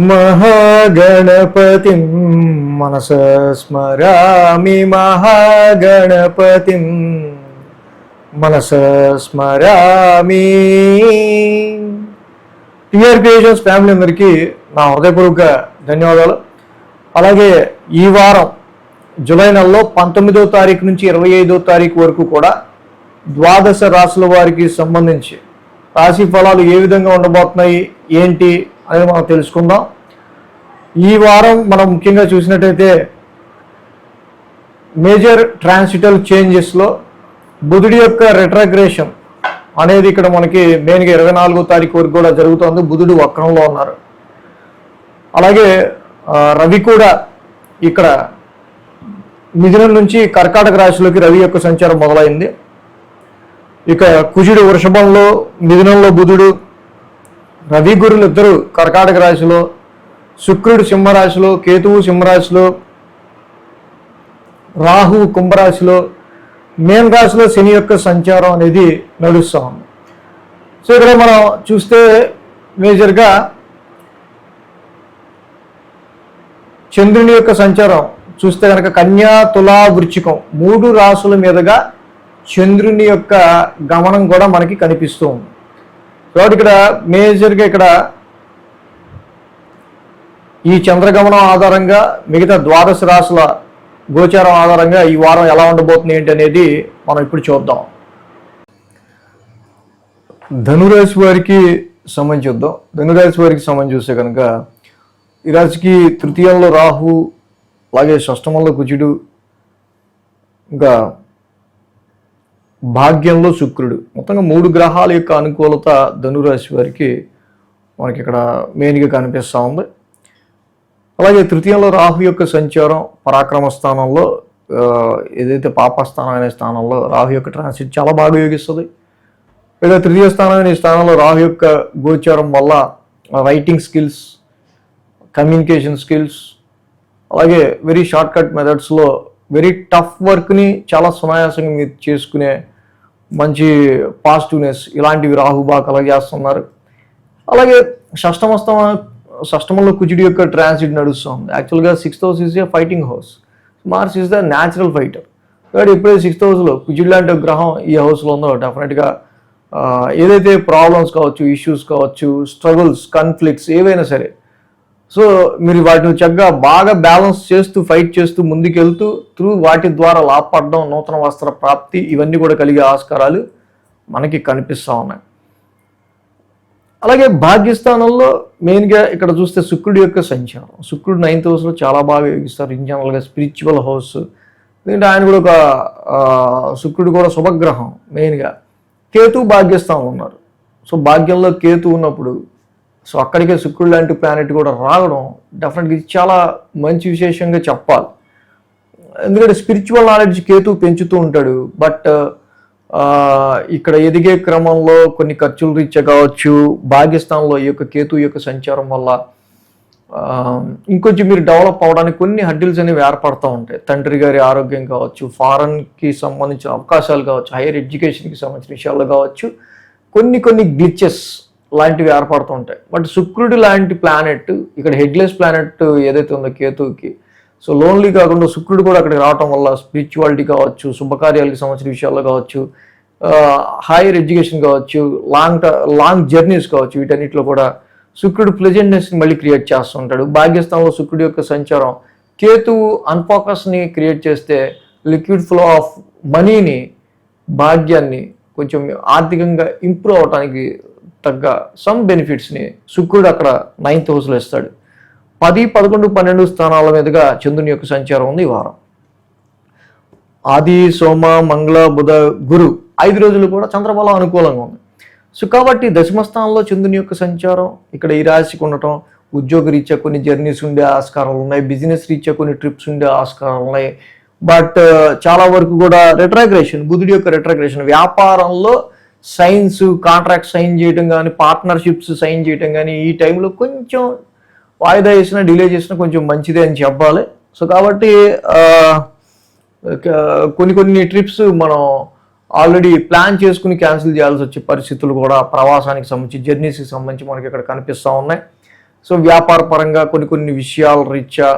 మహాగణపతిం మనస స్మరామి మహాగణపతిం మనస స్మరామి. టిఆర్ క్రియేషన్స్ ఫ్యామిలీ అందరికీ నా హృదయపూర్వక ధన్యవాదాలు. అలాగే ఈ వారం జూలై నెలలో 19వ తారీఖు నుంచి 25వ తారీఖు వరకు కూడా ద్వాదశ రాశుల వారికి సంబంధించి రాశి ఫలాలు ఏ విధంగా ఉండబోతున్నాయి ఏంటి అనేది మనం తెలుసుకుందాం. ఈ వారం మనం ముఖ్యంగా చూసినట్టయితే మేజర్ ట్రాన్సిటల్ చేంజెస్లో బుధుడి యొక్క రెట్రాగ్రేషన్ అనేది ఇక్కడ మనకి మెయిన్గా 24వ తారీఖు వరకు కూడా జరుగుతుంది. బుధుడు వక్రంలో ఉన్నారు. అలాగే రవి కూడా ఇక్కడ మిథునం నుంచి కర్కాటక రాశిలోకి రవి యొక్క సంచారం మొదలైంది. ఇక కుజుడు వృషభంలో, మిథునంలో బుధుడు, రవి గురులు ఇద్దరు కర్కాటక రాశిలో, శుక్రుడు సింహరాశిలో, కేతువు సింహరాశిలో, రాహువు కుంభరాశిలో, మేన రాశిలో శని యొక్క సంచారం అనేది నడుస్తూ ఉంది. సో ఇక్కడ మనం చూస్తే మేజర్గా చంద్రుని యొక్క సంచారం చూస్తే కనుక కన్యా, తులా, వృశ్చికం 3 రాశుల మీదుగా చంద్రుని యొక్క గమనం కూడా మనకి కనిపిస్తూ ఉంది. కాబట్టి ఇక్కడ మేజర్గా ఇక్కడ ఈ చంద్రగమనం ఆధారంగా మిగతా ద్వాదశ రాశుల గోచారం ఆధారంగా ఈ వారం ఎలా ఉండబోతుంది ఏంటి అనేది మనం ఇప్పుడు చూద్దాం. ధనురాశి వారికి సంబంధించి చూద్దాం. ధనురాశి వారికి సంబంధించి చూస్తే కనుక ఈ రాశికి తృతీయంలో రాహు, అలాగే షష్టమంలో కుజుడు, ఇంకా భాగ్యంలో శుక్రుడు, మొత్తంగా 3 గ్రహాల యొక్క అనుకూలత ధనురాశి వారికి మనకి ఇక్కడ మెయిన్గా కనిపిస్తూ ఉంది. అలాగే తృతీయంలో రాహు యొక్క సంచారం పరాక్రమ స్థానంలో, ఏదైతే పాపస్థానం అనే స్థానంలో రాహు యొక్క ట్రాన్సిట్ చాలా బాగా యోగిస్తుంది. ఇక తృతీయ స్థానం అనే స్థానంలో రాహు యొక్క గోచారం వల్ల రైటింగ్ స్కిల్స్, కమ్యూనికేషన్ స్కిల్స్, అలాగే వెరీ షార్ట్ కట్ మెథడ్స్లో వెరీ టఫ్ వర్క్ని చాలా సునాయాసంగా మీరు చేసుకునే మంచి పాజిటివ్నెస్ ఇలాంటివి రాహు బాగా కలగజేస్తున్నారు. అలాగే షష్టమంలో కుజుడి యొక్క ట్రాన్సిట్ నడుస్తుంది. యాక్చువల్గా 6th house is a fighting house, Mars is the natural fighter. కాబట్టి ఎప్పుడైతే 6th హౌస్లో కుజుడు లాంటి గ్రహం ఈ హౌస్లో ఉందో డెఫినెట్గా ఏదైతే ప్రాబ్లమ్స్ కావచ్చు, ఇష్యూస్ కావచ్చు, స్ట్రగుల్స్, కాన్ఫ్లిక్ట్స్ ఏవైనా సరే, సో మీరు వాటిని చక్కగా బాగా బ్యాలెన్స్ చేస్తూ ఫైట్ చేస్తూ ముందుకెళ్తూ వాటి ద్వారా లాభపడడం, నూతన వస్త్ర ప్రాప్తి ఇవన్నీ కూడా కలిగే ఆస్కారాలు మనకి కనిపిస్తూ ఉన్నాయి. అలాగే భాగ్యస్థానంలో మెయిన్గా ఇక్కడ చూస్తే శుక్రుడి యొక్క సంచారం. శుక్రుడు 9th హౌస్లో చాలా బాగా యోగిస్తారు. ఇన్ జనరల్గా స్పిరిచువల్ హౌస్, ఎందుకంటే ఆయన కూడా ఒక శుక్రుడు కూడా శుభగ్రహం. మెయిన్గా కేతు భాగ్యస్థానంలో ఉన్నారు. సో భాగ్యంలో కేతు ఉన్నప్పుడు సో అక్కడికే శుక్రుడు లాంటి ప్లానెట్ కూడా రావడం డెఫినెట్గా ఇది చాలా మంచి విశేషంగా చెప్పాలి. ఎందుకంటే స్పిరిచువల్ నాలెడ్జ్ కేతు పెంచుతూ ఉంటాడు. బట్ ఇక్కడ ఎదిగే క్రమంలో కొన్ని ఖర్చులు రీత్యా కావచ్చు, భాగ్యస్థానంలో ఈ యొక్క కేతు యొక్క సంచారం వల్ల ఇంకొంచెం మీరు డెవలప్ అవ్వడానికి కొన్ని హడ్డిల్స్ అనేవి ఏర్పడుతూ ఉంటాయి. తండ్రి గారి ఆరోగ్యం కావచ్చు, ఫారెన్కి సంబంధించిన అవకాశాలు కావచ్చు, హైయర్ ఎడ్యుకేషన్కి సంబంధించిన విషయాలు కావచ్చు, కొన్ని గ్లిచెస్ లాంటివి ఏర్పడుతూ ఉంటాయి. బట్ శుక్రుడు లాంటి ప్లానెట్, ఇక్కడ హెడ్లెస్ ప్లానెట్ ఏదైతే ఉందో కేతువుకి, సో లోన్లీ కాకుండా శుక్రుడు కూడా అక్కడికి రావడం వల్ల స్పిరిచువాలిటీ కావచ్చు, శుభకార్యాలకు సంబంధించిన విషయాల్లో కావచ్చు, హైయర్ ఎడ్యుకేషన్ కావచ్చు, లాంగ్ జర్నీస్ కావచ్చు, వీటన్నిటిలో కూడా శుక్రుడు ప్లెజెంట్నెస్ని మళ్ళీ క్రియేట్ చేస్తూ ఉంటాడు. భాగ్యస్థానంలో శుక్రుడు యొక్క సంచారం కేతువు అన్ఫోకస్ని క్రియేట్ చేస్తే లిక్విడ్ ఫ్లో ఆఫ్ మనీని, భాగ్యాన్ని కొంచెం ఆర్థికంగా ఇంప్రూవ్ అవడానికి తగ్గ సమ్ బెనిఫిట్స్ని శుక్రుడు అక్కడ 9th హౌస్లో ఇస్తాడు. 10, 11, 12 స్థానాల మీదుగా చంద్రుని యొక్క సంచారం ఉంది ఈ వారం. ఆది, సోమ, మంగళ, బుధ, గురు 5 రోజులు కూడా చంద్రబలం అనుకూలంగా ఉంది. సో కాబట్టి దశమ స్థానంలో చంద్రుని యొక్క సంచారం ఇక్కడ ఈ రాశికి ఉండటం, ఉద్యోగ రీత్యా కొన్ని జర్నీస్ ఉండే ఆస్కారాలు ఉన్నాయి, బిజినెస్ రీత్యా కొన్ని ట్రిప్స్ ఉండే ఆస్కారాలు ఉన్నాయి. బట్ చాలా వరకు కూడా రెట్రాగ్రేషన్, బుధుడి యొక్క రెట్రాగ్రేషన్, వ్యాపారంలో సైన్స్, కాంట్రాక్ట్ సైన్ చేయడం కానీ, పార్ట్నర్షిప్స్ సైన్ చేయడం కానీ ఈ టైంలో కొంచెం వాయిదా చేసినా, డిలే చేసినా కొంచెం మంచిదే అని చెప్పాలి. సో కాబట్టి కొన్ని ట్రిప్స్ మనం ఆల్రెడీ ప్లాన్ చేసుకుని క్యాన్సిల్ చేయాల్సి వచ్చే పరిస్థితులు కూడా ప్రవాసానికి సంబంధించి, జర్నీస్కి సంబంధించి మనకి ఇక్కడ కనిపిస్తూ ఉన్నాయి. సో వ్యాపార పరంగా కొన్ని విషయాల రీత్యా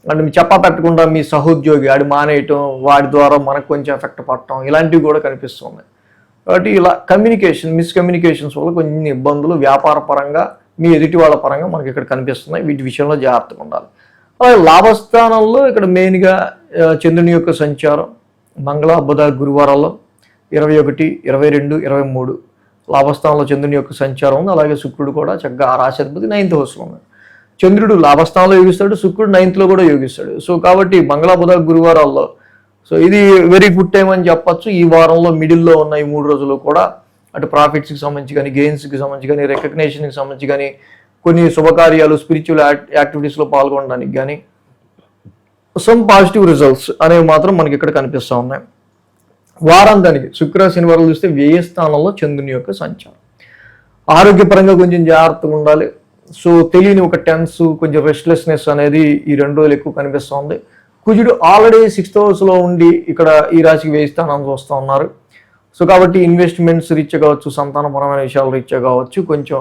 అంటే మీ చెప్పా పెట్టకుండా మీ సహోద్యోగి ఆడి మానేయటం, వాడి ద్వారా మనకు కొంచెం ఎఫెక్ట్ పడటం, ఇలాంటివి కూడా కనిపిస్తున్నాయి. కాబట్టి ఇలా మిస్కమ్యూనికేషన్స్ వల్ల కొన్ని ఇబ్బందులు వ్యాపార పరంగా మీ ఎదుటి వాళ్ళ పరంగా మనకి ఇక్కడ కనిపిస్తున్నాయి. వీటి విషయంలో జాగ్రత్తగా ఉండాలి. అలాగే లాభస్థానంలో ఇక్కడ మెయిన్గా చంద్రుని యొక్క సంచారం మంగళ, బుధ, గురువారాల్లో 21, 22, 23 లాభస్థానంలో చంద్రుని యొక్క సంచారం ఉంది. అలాగే శుక్రుడు కూడా చక్కగా ఆ రాశాధిపతి 9th హౌస్లో ఉన్నాడు. చంద్రుడు లాభస్థానంలో యోగిస్తాడు, శుక్రుడు 9th లో కూడా యోగిస్తాడు. సో కాబట్టి మంగళ, బుధ, గురువారాల్లో సో ఇది వెరీ గుడ్ టైం అని చెప్పచ్చు. ఈ వారంలో మిడిల్లో ఉన్న ఈ 3 రోజులు కూడా అటు ప్రాఫిట్స్కి సంబంధించి కానీ, గెయిన్స్కి సంబంధించి కానీ, రికగ్నేషన్కి సంబంధించి కానీ, కొన్ని శుభకార్యాలు స్పిరిచువల్ యాక్టివిటీస్లో పాల్గొనడానికి కానీ సమ్ పాజిటివ్ రిజల్ట్స్ అనేవి మాత్రం మనకి ఇక్కడ కనిపిస్తూ ఉన్నాయి. వారాంతానికి శుక్ర, శనివారాలు చూస్తే వ్యయ స్థానంలో చంద్రుని యొక్క సంచారం. ఆరోగ్యపరంగా కొంచెం జాగ్రత్తగా ఉండాలి. సో తెలియని ఒక టెన్స్, కొంచెం రెస్ట్లెస్నెస్ అనేది ఈ 2 రోజులు ఎక్కువ కనిపిస్తుంది. కుజుడు ఆల్రెడీ 6th హౌస్లో ఉండి ఇక్కడ ఈ రాశికి వ్యయ స్థానాన్ని చూస్తూ ఉన్నారు. సో కాబట్టి ఇన్వెస్ట్మెంట్స్ రీత్యా కావచ్చు, సంతానపరమైన విషయాల రీత్యా కావచ్చు, కొంచెం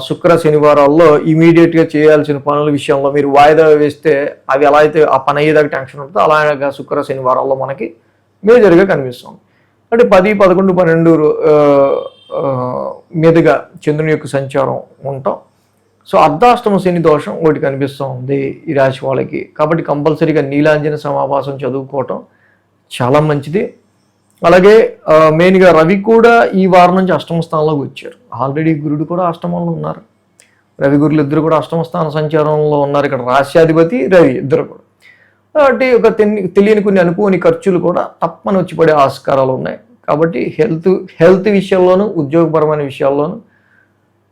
శుక్ర, శనివారాల్లో ఇమీడియట్గా చేయాల్సిన పనుల విషయంలో మీరు వాయిదా వేస్తే అవి ఎలా అయితే ఆ పని అయ్యేదాకా టెన్షన్ ఉంటుందో అలాగా శుక్ర, శనివారాల్లో మనకి మేజర్గా కనిపిస్తుంది. అంటే 10, 11, 12 మీదుగా చంద్రుని యొక్క సంచారం ఉంటాం. సో అర్ధాష్టమ శని దోషం ఒకటి కనిపిస్తూ ఉంది ఈ రాశి వాళ్ళకి. కాబట్టి కంపల్సరీగా నీలాంజన సమావాసం చదువుకోవటం చాలా మంచిది. అలాగే మెయిన్గా రవి కూడా ఈ వారం నుంచి అష్టమ స్థానంలోకి వచ్చారు. ఆల్రెడీ గురుడు కూడా అష్టమంలో ఉన్నారు. రవి, గురులు ఇద్దరు కూడా అష్టమ స్థాన సంచారంలో ఉన్నారు. ఇక్కడ రాశ్యాధిపతి, రవి ఇద్దరు కూడా. కాబట్టి ఒక తెలియని కొన్ని అనుకోని ఖర్చులు కూడా తప్పని వచ్చి పడే ఆస్కారాలు ఉన్నాయి. కాబట్టి హెల్త్ విషయంలోనూ, ఉద్యోగపరమైన విషయాల్లోనూ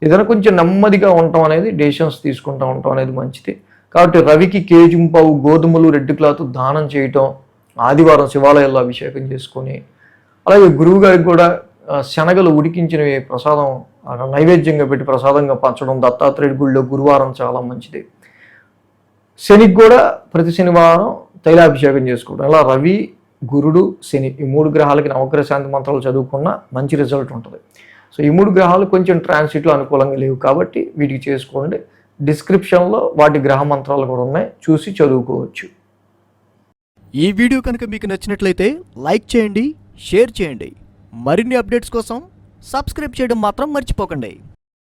ఏదైనా కొంచెం నెమ్మదిగా ఉండటం అనేది, డెసిషన్స్ తీసుకుంటూ ఉండటం అనేది మంచిది. కాబట్టి రవికి కేజింపావు గోధుమలు, రెడ్ క్లాత్ దానం చేయటం, ఆదివారం శివాలయాల్లో అభిషేకం చేసుకొని, అలాగే గురువు గారికి కూడా శనగలు ఉడికించినవి ప్రసాదం నైవేద్యంగా పెట్టి ప్రసాదంగా పంచడం, దత్తాత్రేయుడి గుడిలో గురువారం చాలా మంచిది. శనికి కూడా ప్రతి శనివారం తైలాభిషేకం చేసుకోవడం. అలా రవి, గురుడు, శని ఈ 3 గ్రహాలకి నవగ్రహ శాంతి మంత్రాలు చదువుకున్న మంచి రిజల్ట్ ఉంటుంది. సో ఈ 3 గ్రహాలు కొంచెం ట్రాన్సిట్లో అనుకూలంగా లేవు కాబట్టి వీటికి చేసుకోండి. డిస్క్రిప్షన్లో వాటి గ్రహ మంత్రాలు కూడా ఉన్నాయి, చూసి చదువుకోవచ్చు. ఈ వీడియో కనుక మీకు నచ్చినట్లయితే లైక్ చేయండి, షేర్ చేయండి. మరిన్ని అప్డేట్స్ కోసం సబ్స్క్రైబ్ చేయడం మాత్రం మర్చిపోకండి.